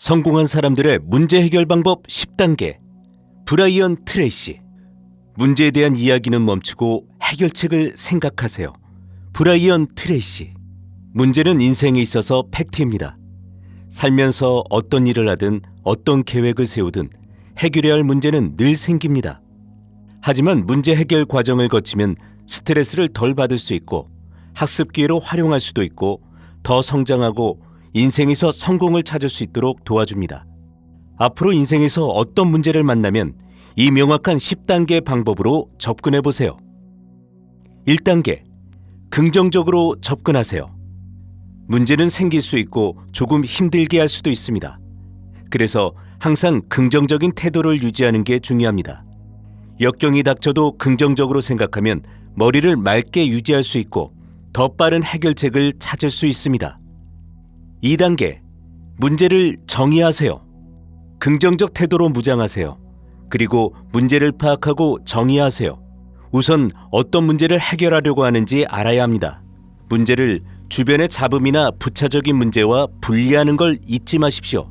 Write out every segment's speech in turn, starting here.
성공한 사람들의 문제 해결 방법 10단계. 브라이언 트레이시. 문제에 대한 이야기는 멈추고 해결책을 생각하세요. 브라이언 트레이시. 문제는 인생에 있어서 팩트입니다. 살면서 어떤 일을 하든 어떤 계획을 세우든 해결해야 할 문제는 늘 생깁니다. 하지만 문제 해결 과정을 거치면 스트레스를 덜 받을 수 있고 학습 기회로 활용할 수도 있고 더 성장하고 인생에서 성공을 찾을 수 있도록 도와줍니다. 앞으로 인생에서 어떤 문제를 만나면 이 명확한 10단계 방법으로 접근해 보세요. 1단계. 긍정적으로 접근하세요. 문제는 생길 수 있고 조금 힘들게 할 수도 있습니다. 그래서 항상 긍정적인 태도를 유지하는 게 중요합니다. 역경이 닥쳐도 긍정적으로 생각하면 머리를 맑게 유지할 수 있고 더 빠른 해결책을 찾을 수 있습니다. 2단계. 문제를 정의하세요. 긍정적 태도로 무장하세요. 그리고 문제를 파악하고 정의하세요. 우선 어떤 문제를 해결하려고 하는지 알아야 합니다. 문제를 주변의 잡음이나 부차적인 문제와 분리하는 걸 잊지 마십시오.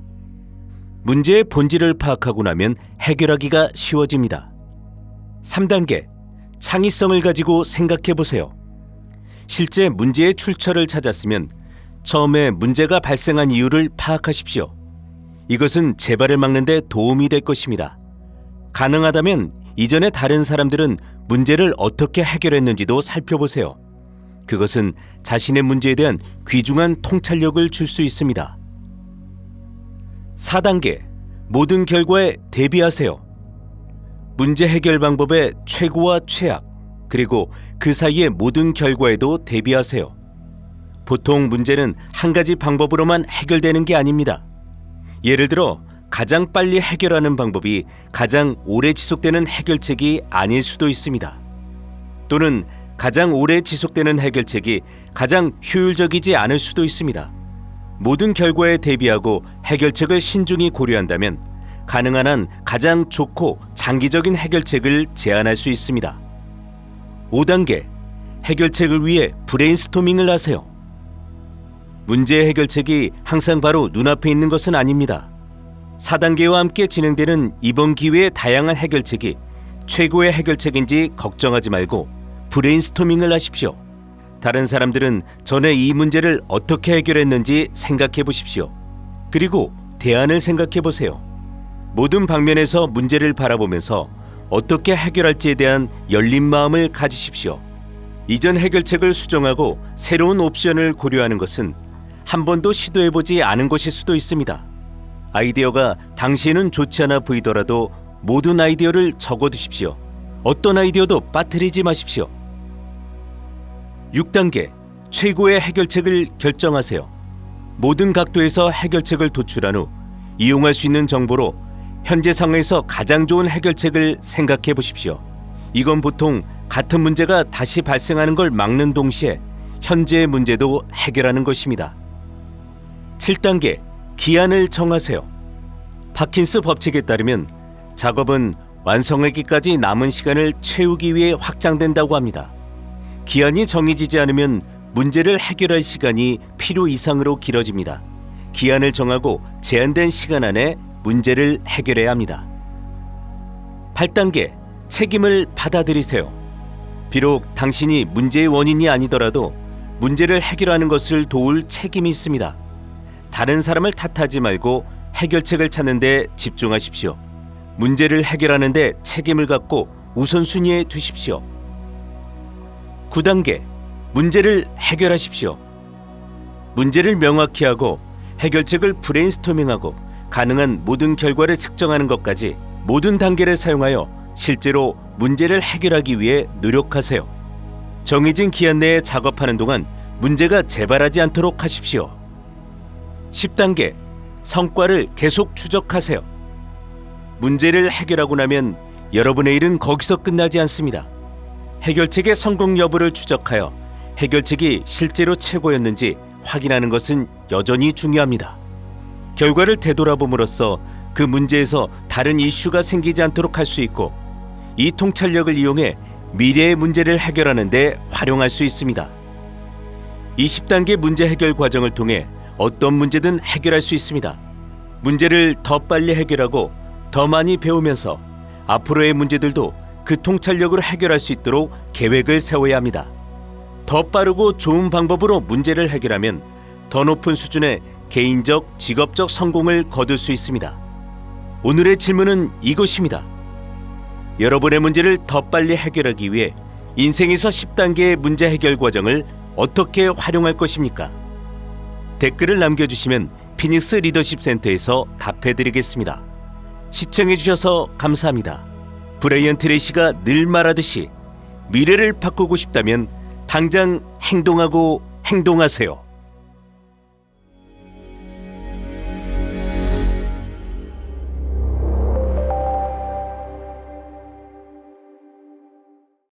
문제의 본질을 파악하고 나면 해결하기가 쉬워집니다. 3단계. 창의성을 가지고 생각해 보세요. 실제 문제의 출처를 찾았으면 처음에 문제가 발생한 이유를 파악하십시오. 이것은 재발을 막는 데 도움이 될 것입니다. 가능하다면 이전에 다른 사람들은 문제를 어떻게 해결했는지도 살펴보세요. 그것은 자신의 문제에 대한 귀중한 통찰력을 줄 수 있습니다. 4단계. 모든 결과에 대비하세요. 문제 해결 방법의 최고와 최악, 그리고 그 사이의 모든 결과에도 대비하세요. 보통 문제는 한 가지 방법으로만 해결되는 게 아닙니다. 예를 들어 가장 빨리 해결하는 방법이 가장 오래 지속되는 해결책이 아닐 수도 있습니다. 또는 가장 오래 지속되는 해결책이 가장 효율적이지 않을 수도 있습니다. 모든 결과에 대비하고 해결책을 신중히 고려한다면 가능한 한 가장 좋고 장기적인 해결책을 제안할 수 있습니다. 5단계. 해결책을 위해 브레인스토밍을 하세요. 문제의 해결책이 항상 바로 눈앞에 있는 것은 아닙니다. 4단계와 함께 진행되는 이번 기회의 다양한 해결책이 최고의 해결책인지 걱정하지 말고 브레인스토밍을 하십시오. 다른 사람들은 전에 이 문제를 어떻게 해결했는지 생각해 보십시오. 그리고 대안을 생각해 보세요. 모든 방면에서 문제를 바라보면서 어떻게 해결할지에 대한 열린 마음을 가지십시오. 이전 해결책을 수정하고 새로운 옵션을 고려하는 것은 한 번도 시도해보지 않은 것일 수도 있습니다. 아이디어가 당시에는 좋지 않아 보이더라도 모든 아이디어를 적어두십시오. 어떤 아이디어도 빠뜨리지 마십시오. 6단계. 최고의 해결책을 결정하세요. 모든 각도에서 해결책을 도출한 후 이용할 수 있는 정보로 현재 상황에서 가장 좋은 해결책을 생각해 보십시오. 이건 보통 같은 문제가 다시 발생하는 걸 막는 동시에 현재의 문제도 해결하는 것입니다. 7단계. 기한을 정하세요. 파킨스 법칙에 따르면 작업은 완성하기까지 남은 시간을 채우기 위해 확장된다고 합니다. 기한이 정해지지 않으면 문제를 해결할 시간이 필요 이상으로 길어집니다. 기한을 정하고 제한된 시간 안에 문제를 해결해야 합니다. 8단계. 책임을 받아들이세요. 비록 당신이 문제의 원인이 아니더라도 문제를 해결하는 것을 도울 책임이 있습니다. 다른 사람을 탓하지 말고 해결책을 찾는 데 집중하십시오. 문제를 해결하는 데 책임을 갖고 우선순위에 두십시오. 9단계. 문제를 해결하십시오. 문제를 명확히 하고 해결책을 브레인스토밍하고 가능한 모든 결과를 측정하는 것까지 모든 단계를 사용하여 실제로 문제를 해결하기 위해 노력하세요. 정해진 기한 내에 작업하는 동안 문제가 재발하지 않도록 하십시오. 10단계. 성과를 계속 추적하세요. 문제를 해결하고 나면 여러분의 일은 거기서 끝나지 않습니다. 해결책의 성공 여부를 추적하여 해결책이 실제로 최고였는지 확인하는 것은 여전히 중요합니다. 결과를 되돌아봄으로써 그 문제에서 다른 이슈가 생기지 않도록 할 수 있고 이 통찰력을 이용해 미래의 문제를 해결하는 데 활용할 수 있습니다. 20단계 문제 해결 과정을 통해 어떤 문제든 해결할 수 있습니다. 문제를 더 빨리 해결하고 더 많이 배우면서 앞으로의 문제들도 그 통찰력으로 해결할 수 있도록 계획을 세워야 합니다. 더 빠르고 좋은 방법으로 문제를 해결하면 더 높은 수준의 개인적, 직업적 성공을 거둘 수 있습니다. 오늘의 질문은 이것입니다. 여러분의 문제를 더 빨리 해결하기 위해 인생에서 10단계의 문제 해결 과정을 어떻게 활용할 것입니까? 댓글을 남겨주시면 피닉스 리더십 센터에서 답해드리겠습니다. 시청해주셔서 감사합니다. 브라이언 트레이시가 늘 말하듯이 미래를 바꾸고 싶다면 당장 행동하고 행동하세요.